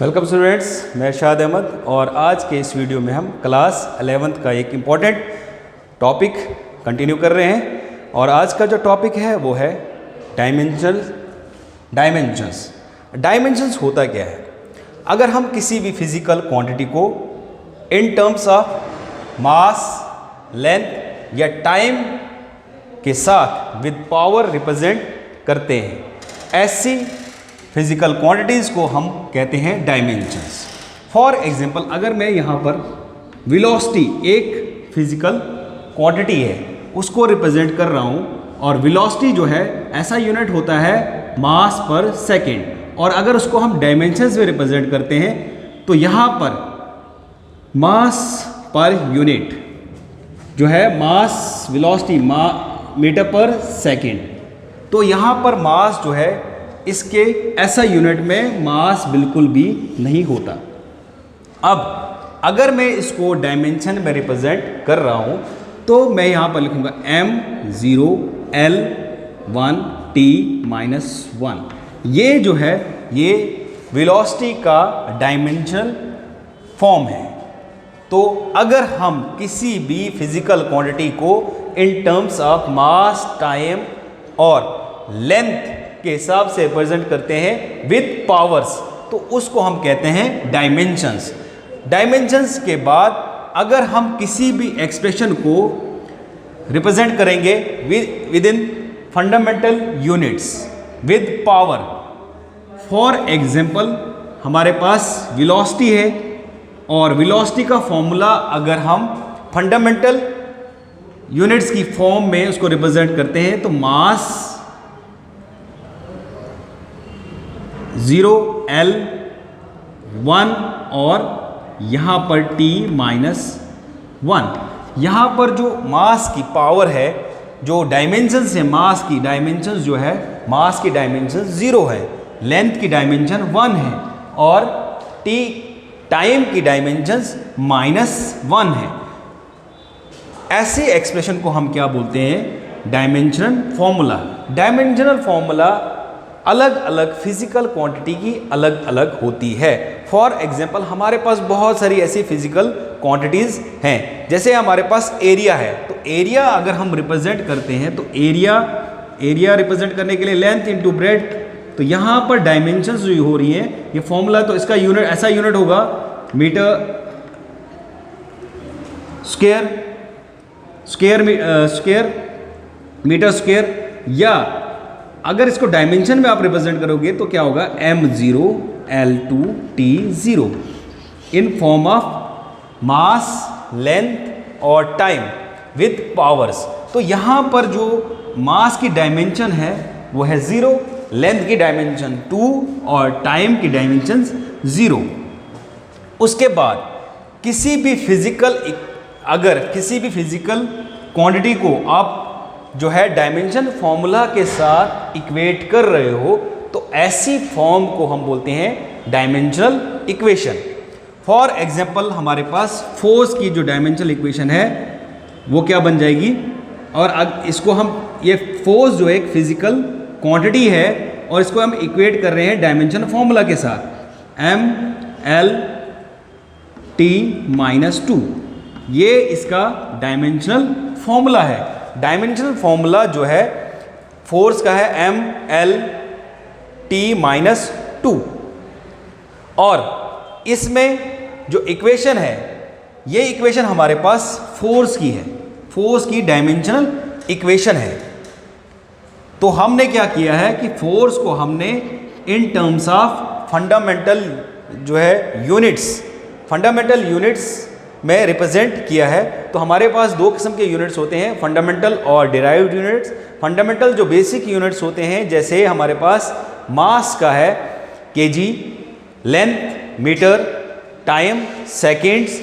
Welcome students, मैं शाद अहमद और आज के इस वीडियो में हम क्लास 11th का एक इम्पॉर्टेंट टॉपिक कंटिन्यू कर रहे हैं। और आज का जो टॉपिक है वो है डायमेंशंस होता क्या है? अगर हम किसी भी फिजिकल क्वांटिटी को in terms of mass, length या टाइम के साथ विद पावर रिप्रेजेंट करते हैं, ऐसी फिजिकल क्वांटिटीज़ को हम कहते हैं डायमेंशंस। फॉर एग्जांपल, अगर मैं यहाँ पर वेलोसिटी एक फिजिकल क्वांटिटी है उसको रिप्रेजेंट कर रहा हूँ, और वेलोसिटी जो है ऐसा यूनिट होता है मास पर सेकेंड, और अगर उसको हम डायमेंशंस में रिप्रेजेंट करते हैं तो यहाँ पर मास पर यूनिट जो है मास वेलोसिटी मीटर पर सेकेंड, तो यहाँ पर मास जो है इसके ऐसा यूनिट में मास बिल्कुल भी नहीं होता। अब अगर मैं इसको डायमेंशन में रिप्रेजेंट कर रहा हूं तो मैं यहां पर लिखूंगा m0 L1 t-1। ये जो है ये वेलोसिटी का डायमेंशनल फॉर्म है। तो अगर हम किसी भी फिजिकल क्वांटिटी को in terms of mass, time और लेंथ के हिसाब से रिप्रेजेंट करते हैं विद पावर्स, तो उसको हम कहते हैं डायमेंशंस। डायमेंशंस के बाद अगर हम किसी भी एक्सप्रेशन को रिप्रेजेंट करेंगे with in fundamental units with power, for example हमारे पास वेलोसिटी है और वेलोसिटी का फॉर्मूला अगर हम फंडामेंटल यूनिट्स की फॉर्म में उसको रिप्रेजेंट करते हैं तो मास 0 L1 और यहाँ पर t-1। यहाँ पर जो मास की पावर है, जो डायमेंशंस है मास की, डायमेंशंस जो है मास की डायमेंशन 0 है, लेंथ की डायमेंशन 1 है और t टाइम की डायमेंशंस -1 है। ऐसे एक्सप्रेशन को हम क्या बोलते हैं? Dimensional formula. डायमेंशनल फॉर्मूला अलग अलग फिजिकल क्वांटिटी की अलग अलग होती है। फॉर एग्जांपल हमारे पास बहुत सारी ऐसी फिजिकल क्वांटिटीज़ हैं, जैसे हमारे पास एरिया है, तो एरिया अगर हम रिप्रेजेंट करते हैं तो एरिया रिप्रेजेंट करने के लिए लेंथ इंटू ब्रेड्थ, तो यहाँ पर डायमेंशंस जो हो रही हैं ये फॉर्मूला, तो इसका यूनिट ऐसा यूनिट होगा मीटर स्क्वायर, या अगर इसको डायमेंशन में आप रिप्रेजेंट करोगे तो क्या होगा m0 L2 t-0 in form of mass, length और टाइम विद पावर्स। तो यहाँ पर जो मास की डायमेंशन है वो है 0, लेंथ की डायमेंशन 2 और टाइम की डायमेंशन 0। उसके बाद किसी भी फिजिकल क्वांटिटी को आप जो है डायमेंशन फॉर्मूला के साथ इक्वेट कर रहे हो तो ऐसी फॉर्म को हम बोलते हैं डायमेंशनल इक्वेशन। फॉर एग्जांपल हमारे पास फोर्स की जो डायमेंशनल इक्वेशन है वो क्या बन जाएगी, और अब इसको हम, ये फोर्स जो एक फिजिकल क्वांटिटी है और इसको हम इक्वेट कर रहे हैं डायमेंशन फॉर्मूला के साथ mL t-2, ये इसका डायमेंशनल फॉर्मूला है। डायमेंशनल फॉर्मूला जो है फोर्स का है mL t-2, और इसमें जो इक्वेशन है ये इक्वेशन हमारे पास फोर्स की है, फोर्स की डायमेंशनल इक्वेशन है। तो हमने क्या किया है कि फोर्स को हमने इन टर्म्स ऑफ फंडामेंटल जो है फंडामेंटल यूनिट्स में रिप्रेजेंट किया है। तो हमारे पास दो किस्म के यूनिट्स होते हैं, फंडामेंटल और डिराइव्ड यूनिट्स। फंडामेंटल जो बेसिक यूनिट्स होते हैं, जैसे हमारे पास मास का है kg, length metre, time seconds,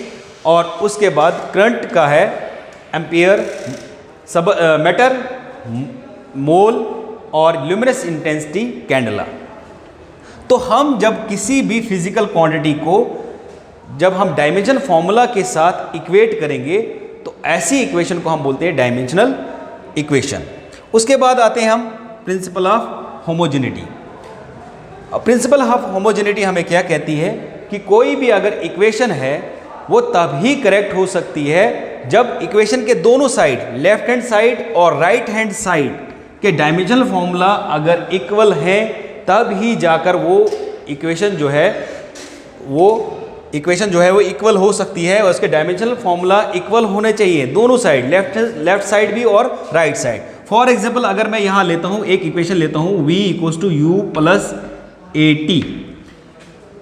और उसके बाद करंट का है एम्पियर, मीटर, मोल और ल्यूमिनस इंटेंसिटी कैंडेला। तो हम जब किसी भी फिजिकल क्वांटिटी को जब हम डायमेंशन फॉर्मूला के साथ इक्वेट करेंगे तो ऐसी इक्वेशन को हम बोलते हैं डायमेंशनल इक्वेशन। उसके बाद आते हैं हम principle of homogeneity. Principle of homogeneity हमें क्या कहती है कि कोई भी अगर इक्वेशन है वो तभी करेक्ट हो सकती है जब इक्वेशन के दोनों साइड, लेफ्ट हैंड साइड और राइट हैंड साइड के डायमेंशनल फॉर्मूला अगर इक्वल हैं, तब ही जाकर वो इक्वेशन जो है वो इक्वल हो सकती है और उसके डायमेंशनल फॉर्मूला इक्वल होने चाहिए दोनों साइड, लेफ्ट साइड भी और राइट साइड। फॉर एग्जाम्पल अगर मैं यहाँ लेता हूँ, एक इक्वेशन लेता हूँ v equals to u plus AT,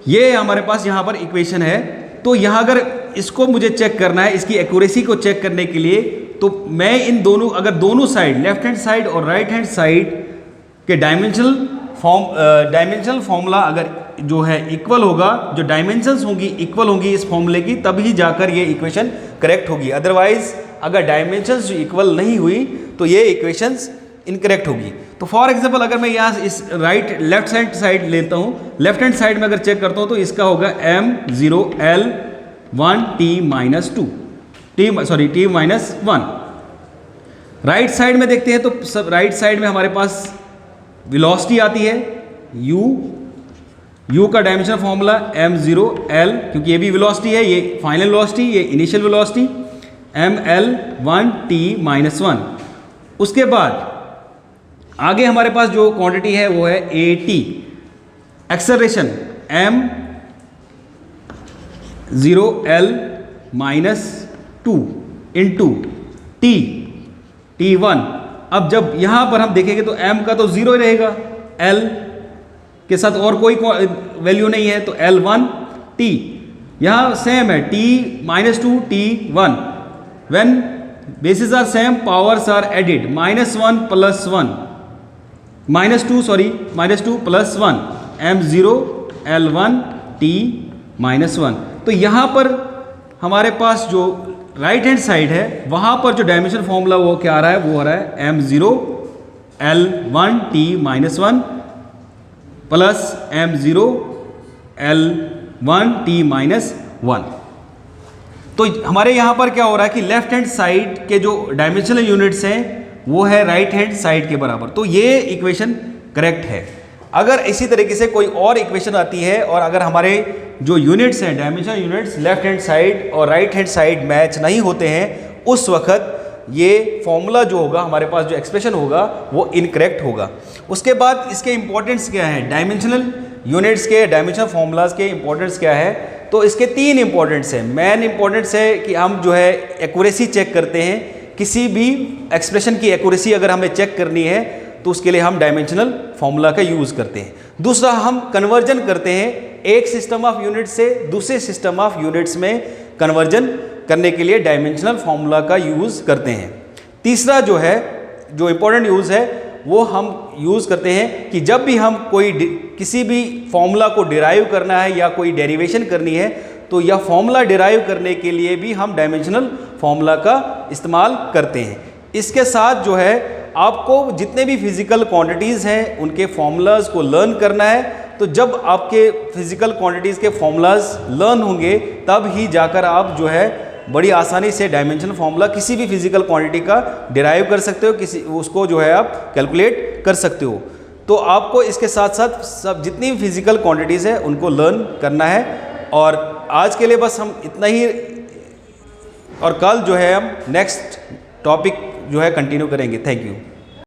ये हमारे पास यहाँ पर इक्वेशन है। तो यहाँ अगर इसको मुझे चेक करना है, इसकी एक्यूरेसी को चेक करने के लिए, तो मैं इन दोनों, अगर दोनों साइड, लेफ्ट हैंड साइड और राइट हैंड साइड के डायमेंशनल फॉर्मूला अगर जो है इक्वल होगा, जो डायमेंशंस होंगी इक्वल होंगी इस फॉर्मूले की, तभी जाकर ये इक्वेशन करेक्ट होगी। अदरवाइज अगर डायमेंशंस इक्वल नहीं हुई तो ये इक्वेशंस इनकरेक्ट होगी। तो फॉर एग्जांपल अगर मैं यहाँ इस लेफ्ट हैंड साइड लेता हूँ, लेफ्ट हैंड साइड में अगर चेक करता हूँ तो इसका होगा m0l1t-2 t-1। राइट साइड में देखते हैं तो सब राइट साइड में हमारे पास वेलोसिटी आती है u का डायमेंशनल फॉर्मूला m0l, क्योंकि ये भी वेलोसिटी है, ये फाइनल वेलोसिटी, ये इनिशियल वेलोसिटी, ml1t-1। उसके बाद आगे हमारे पास जो क्वांटिटी है वो है AT, acceleration m0l-2 into t1। अब जब यहाँ पर हम देखेंगे तो m का तो 0 ही रहेगा, l के साथ और कोई वैल्यू नहीं है, तो L1t यहाँ सेम है, t-2 t1, when bases are same powers are added, -1 plus 1 -2 plus 1 m0l1t-1। तो यहाँ पर हमारे पास जो राइट हैंड साइड है वहाँ पर जो डायमेंशनल फॉर्मूला वो क्या आ रहा है, वो आ रहा है m0l1t-1 प्लस m0l1t-1। तो हमारे यहाँ पर क्या हो रहा है कि लेफ्ट हैंड साइड के जो डायमेंशनल यूनिट्स हैं वो है राइट हैंड साइड के बराबर, तो ये इक्वेशन करेक्ट है। अगर इसी तरीके से कोई और इक्वेशन आती है और अगर हमारे जो यूनिट्स हैं, dimensional units, left hand side और राइट हैंड साइड मैच नहीं होते हैं, उस वक्त ये फॉर्मूला जो होगा हमारे पास, जो एक्सप्रेशन होगा वो इनकरेक्ट होगा। उसके बाद इसके इंपॉर्टेंस क्या है, डायमेंशनल यूनिट्स के, डायमेंशनल फॉर्मूलाज के इंपॉर्टेंस क्या है, तो इसके 3 इंपॉर्टेंट्स हैं। मेन इंपॉर्टेंट्स है कि हम जो है एक्यूरेसी चेक करते हैं, किसी भी एक्सप्रेशन की एक्यूरेसी अगर हमें चेक करनी है तो उसके लिए हम डायमेंशनल फॉर्मूला का यूज़ करते हैं। दूसरा, हम कन्वर्जन करते हैं एक सिस्टम ऑफ यूनिट से दूसरे सिस्टम ऑफ यूनिट्स में कन्वर्जन करने के लिए डायमेंशनल फॉर्मूला का यूज़ करते हैं। तीसरा जो है, जो इम्पोर्टेंट यूज़ है, वो हम यूज़ करते हैं कि जब भी हम किसी भी फॉर्मूला को डिराइव करना है या कोई डेरिवेशन करनी है, तो यह फॉर्मूला डिराइव करने के लिए भी हम डायमेंशनल फॉर्मूला का इस्तेमाल करते हैं। इसके साथ जो है आपको जितने भी फिजिकल क्वांटिटीज़ हैं उनके फॉर्मूलाज को लर्न करना है। तो जब आपके फिजिकल क्वांटिटीज़ के फॉर्मूलाज लर्न होंगे तब ही जाकर आप जो है बड़ी आसानी से डायमेंशनल फॉर्मूला किसी भी फिजिकल क्वांटिटी का डिराइव कर सकते हो, उसको जो है आप कैलकुलेट कर सकते हो। तो आपको इसके साथ साथ सब जितनी भी फिजिकल क्वांटिटीज़ है उनको लर्न करना है। और आज के लिए बस हम इतना ही, और कल जो है हम नेक्स्ट टॉपिक जो है कंटिन्यू करेंगे। Thank you.